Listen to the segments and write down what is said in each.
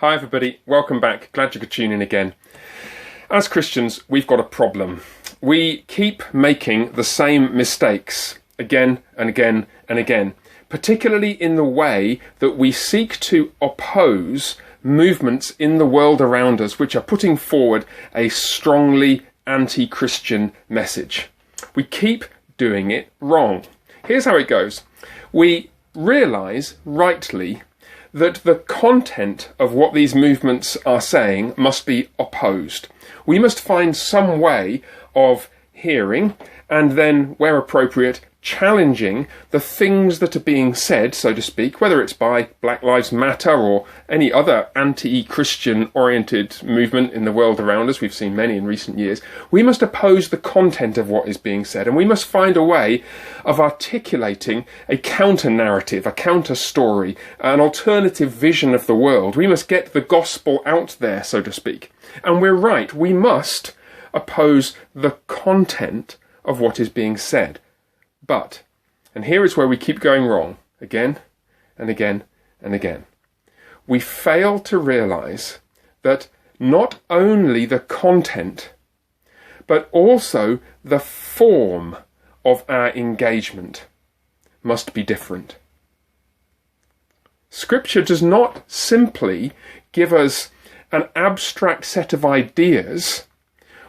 Hi everybody, welcome back. Glad you could tune in again. As Christians, we've got a problem. We keep making the same mistakes again and again and again, particularly in the way that we seek to oppose movements in the world around us which are putting forward a strongly anti-Christian message. We keep doing it wrong. Here's how it goes. We realise, rightly, that the content of what these movements are saying must be opposed. We must find some way of hearing and then, where appropriate, challenging the things that are being said, so to speak, whether it's by Black Lives Matter or any other anti-Christian oriented movement in the world around us. We've seen many in recent years. We must oppose the content of what is being said, and we must find a way of articulating a counter-narrative, a counter-story, an alternative vision of the world. We must get the gospel out there, so to speak. And we're right, we must oppose the content of what is being said. But, and here is where we keep going wrong, again and again and again, we fail to realise that not only the content, but also the form of our engagement must be different. Scripture does not simply give us an abstract set of ideas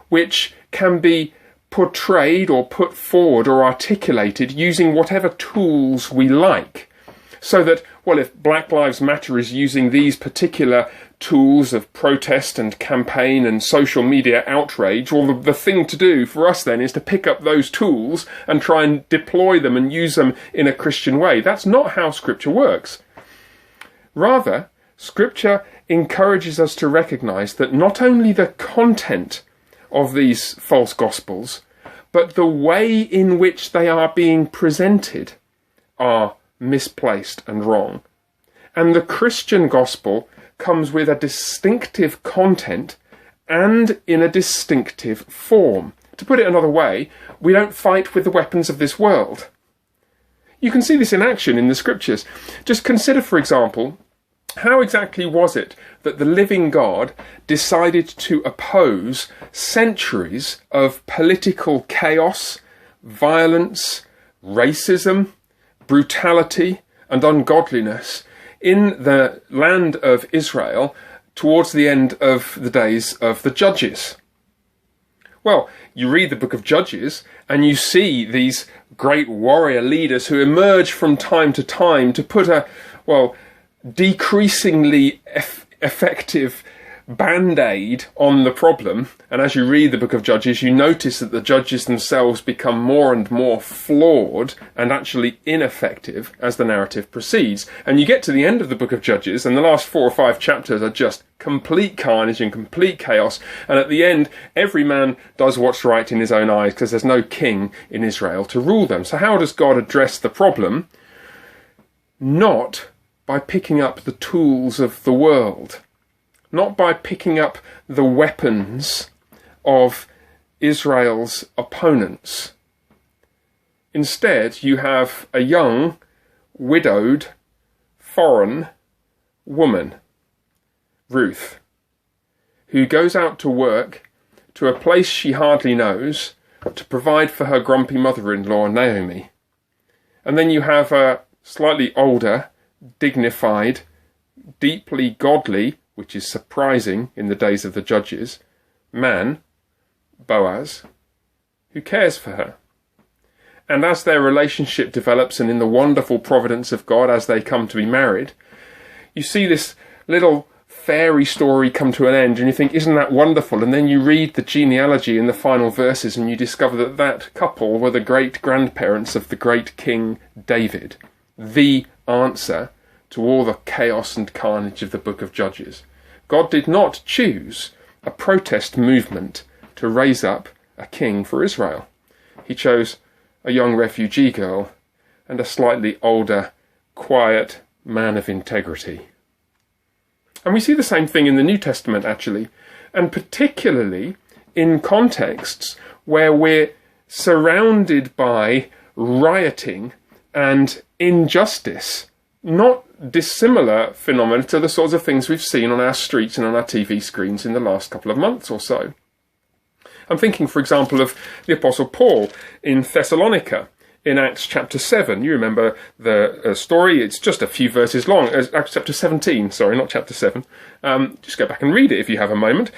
which can be portrayed or put forward or articulated using whatever tools we like. So that, well, if Black Lives Matter is using these particular tools of protest and campaign and social media outrage, well, the thing to do for us then is to pick up those tools and try and deploy them and use them in a Christian way. That's not how Scripture works. Rather, Scripture encourages us to recognise that not only the content of these false gospels, but the way in which they are being presented are misplaced and wrong. And the Christian gospel comes with a distinctive content and in a distinctive form. To put it another way, we don't fight with the weapons of this world. You can see this in action in the scriptures. Just consider, for example, how exactly was it that the living God decided to oppose centuries of political chaos, violence, racism, brutality, and ungodliness in the land of Israel towards the end of the days of the Judges? Well, you read the book of Judges and you see these great warrior leaders who emerge from time to time to put a, decreasingly effective band-aid on the problem. And as you read the book of Judges, you notice that the judges themselves become more and more flawed and actually ineffective as the narrative proceeds. And you get to the end of the book of Judges, and the last 4 or 5 chapters are just complete carnage and complete chaos. And at the end, every man does what's right in his own eyes because there's no king in Israel to rule them. So how does God address the problem? Not by picking up the tools of the world, not by picking up the weapons of Israel's opponents. Instead, you have a young, widowed, foreign woman, Ruth, who goes out to work to a place she hardly knows to provide for her grumpy mother-in-law, Naomi. And then you have a slightly older, dignified, deeply godly, which is surprising in the days of the Judges, man, Boaz, who cares for her. And as their relationship develops, and in the wonderful providence of God as they come to be married, you see this little fairy story come to an end, and you think, isn't that wonderful? And then you read the genealogy in the final verses, and you discover that that couple were the great-grandparents of the great King David, the answer to all the chaos and carnage of the book of Judges. God did not choose a protest movement to raise up a king for Israel. He chose a young refugee girl and a slightly older, quiet man of integrity. And we see the same thing in the New Testament, actually, and particularly in contexts where we're surrounded by rioting and injustice not dissimilar phenomena to the sorts of things we've seen on our streets and on our TV screens in the last couple of months or so. I'm thinking, for example, of the Apostle Paul in Thessalonica in Acts chapter 7. You remember the story. It's just a few verses long. Acts chapter 17, sorry, not chapter 7. Just go back and read it if you have a moment.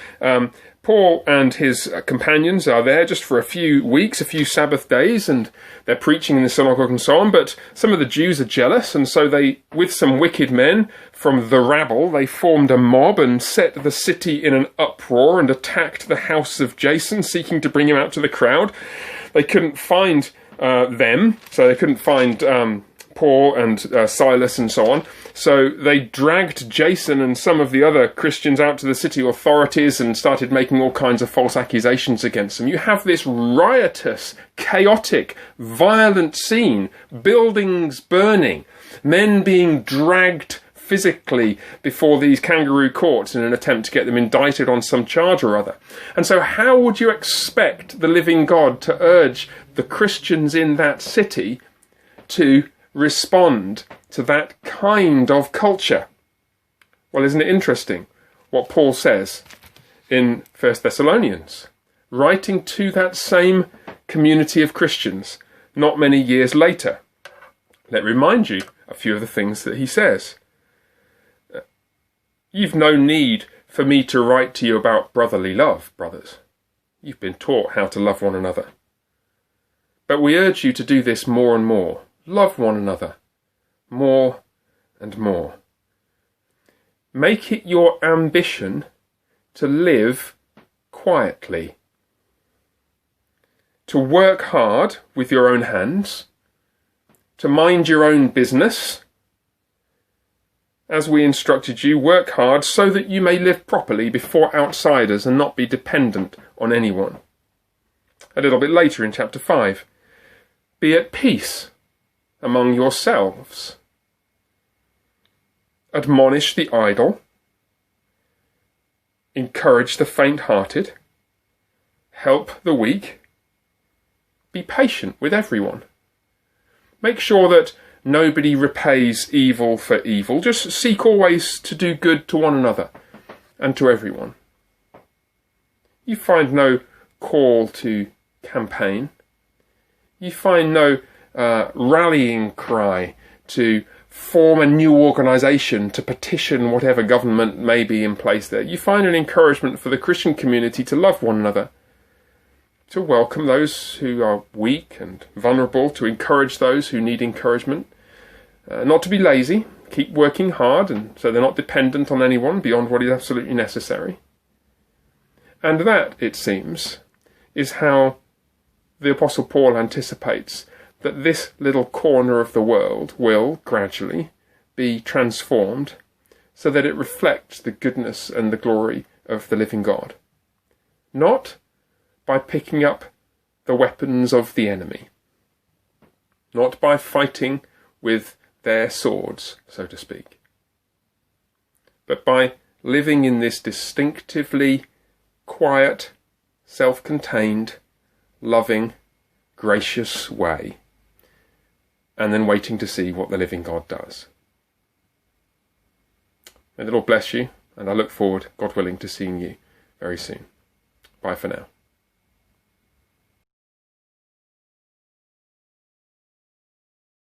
Paul and his companions are there just for a few weeks, a few Sabbath days, and they're preaching in the synagogue and so on, but some of the Jews are jealous, and so they, with some wicked men from the rabble, they formed a mob and set the city in an uproar and attacked the house of Jason, seeking to bring him out to the crowd. They couldn't find them, so they couldn't find Paul and Silas and so on. So they dragged Jason and some of the other Christians out to the city authorities and started making all kinds of false accusations against them. You have this riotous, chaotic, violent scene, buildings burning, men being dragged physically before these kangaroo courts in an attempt to get them indicted on some charge or other. And so how would you expect the living God to urge the Christians in that city to respond to that kind of culture? Well, isn't it interesting what Paul says in 1 Thessalonians, writing to that same community of Christians not many years later? Let me remind you a few of the things that he says. You've no need for me to write to you about brotherly love, brothers. You've been taught how to love one another. But we urge you to do this more and more. Love one another more and more. Make it your ambition to live quietly, to work hard with your own hands, to mind your own business. As we instructed you, work hard so that you may live properly before outsiders and not be dependent on anyone. A little bit later in chapter 5, be at peace among yourselves. Admonish the idle. Encourage the faint-hearted. Help the weak. Be patient with everyone. Make sure that nobody repays evil for evil. Just seek always to do good to one another and to everyone. You find no call to campaign. You find no rallying cry to form a new organisation to petition whatever government may be in place there. You find an encouragement for the Christian community to love one another, to welcome those who are weak and vulnerable, to encourage those who need encouragement, not to be lazy, keep working hard, and so they're not dependent on anyone beyond what is absolutely necessary. And that, it seems, is how the Apostle Paul anticipates that this little corner of the world will gradually be transformed so that it reflects the goodness and the glory of the living God. Not by picking up the weapons of the enemy, not by fighting with their swords, so to speak, but by living in this distinctively quiet, self-contained, loving, gracious way, and then waiting to see what the living God does. May the Lord bless you, and I look forward, God willing, to seeing you very soon. Bye for now.